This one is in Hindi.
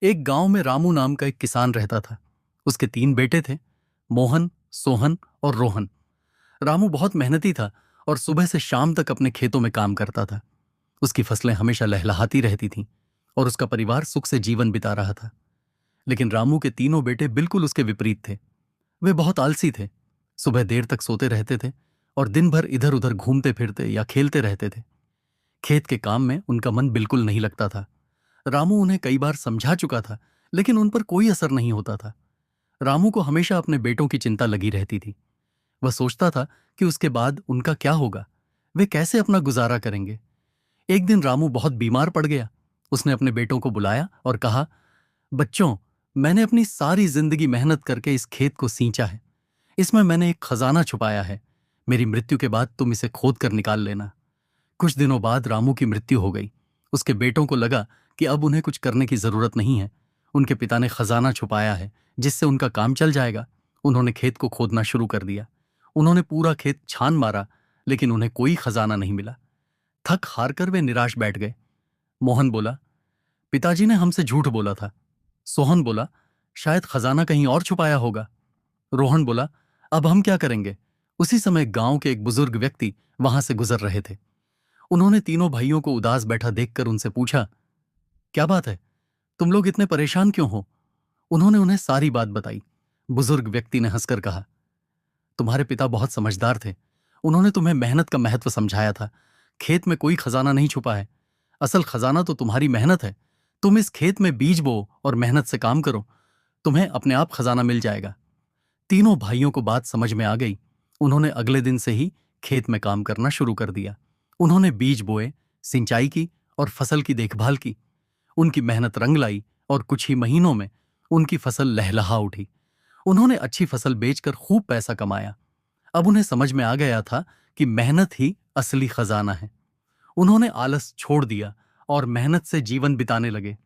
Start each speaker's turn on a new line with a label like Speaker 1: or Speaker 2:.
Speaker 1: एक गांव में रामू नाम का एक किसान रहता था। उसके 3 बेटे थे, मोहन, सोहन और रोहन। रामू बहुत मेहनती था और सुबह से शाम तक अपने खेतों में काम करता था। उसकी फसलें हमेशा लहलहाती रहती थीं और उसका परिवार सुख से जीवन बिता रहा था। लेकिन रामू के 3 बेटे बिल्कुल उसके विपरीत थे। वे बहुत आलसी थे, सुबह देर तक सोते रहते थे और दिन भर इधर उधर घूमते फिरते या खेलते रहते थे। खेत के काम में उनका मन बिल्कुल नहीं लगता था। रामू उन्हें कई बार समझा चुका था, लेकिन उन पर कोई असर नहीं होता था। रामू को हमेशा अपने बेटों की चिंता लगी रहती थी। वह सोचता था कि उसके बाद उनका क्या होगा, वे कैसे अपना गुजारा करेंगे। एक दिन रामू बहुत बीमार पड़ गया। उसने अपने बेटों को बुलाया और कहा, बच्चों, मैंने अपनी सारी जिंदगी मेहनत करके इस खेत को सींचा है। इसमें मैंने एक खजाना छुपाया है। मेरी मृत्यु के बाद तुम इसे खोद कर निकाल लेना। कुछ दिनों बाद रामू की मृत्यु हो गई। उसके बेटों को लगा कि अब उन्हें कुछ करने की जरूरत नहीं है। उनके पिता ने खजाना छुपाया है जिससे उनका काम चल जाएगा। उन्होंने खेत को खोदना शुरू कर दिया। उन्होंने पूरा खेत छान मारा, लेकिन उन्हें कोई खजाना नहीं मिला। थक हार कर वे निराश बैठ गए। मोहन बोला, पिताजी ने हमसे झूठ बोला था। सोहन बोला, शायद खजाना कहीं और छुपाया होगा। रोहन बोला, अब हम क्या करेंगे। उसी समय गांव के एक बुजुर्ग व्यक्ति वहां से गुजर रहे थे। उन्होंने तीनों भाइयों को उदास बैठा देखकर उनसे पूछा, क्या बात है, तुम लोग इतने परेशान क्यों हो। उन्होंने उन्हें सारी बात बताई। बुजुर्ग व्यक्ति ने हंसकर कहा, तुम्हारे पिता बहुत समझदार थे। उन्होंने तुम्हें मेहनत का महत्व समझाया था। खेत में कोई खजाना नहीं छुपा है। असल खजाना तो तुम्हारी मेहनत है। तुम इस खेत में बीज बो और मेहनत से काम करो, तुम्हें अपने आप खजाना मिल जाएगा। तीनों भाइयों को बात समझ में आ गई। उन्होंने अगले दिन से ही खेत में काम करना शुरू कर दिया। उन्होंने बीज बोए, सिंचाई की और फसल की देखभाल की। उनकी मेहनत रंग लाई और कुछ ही महीनों में उनकी फसल लहलहा उठी। उन्होंने अच्छी फसल बेचकर खूब पैसा कमाया। अब उन्हें समझ में आ गया था कि मेहनत ही असली खजाना है। उन्होंने आलस छोड़ दिया और मेहनत से जीवन बिताने लगे।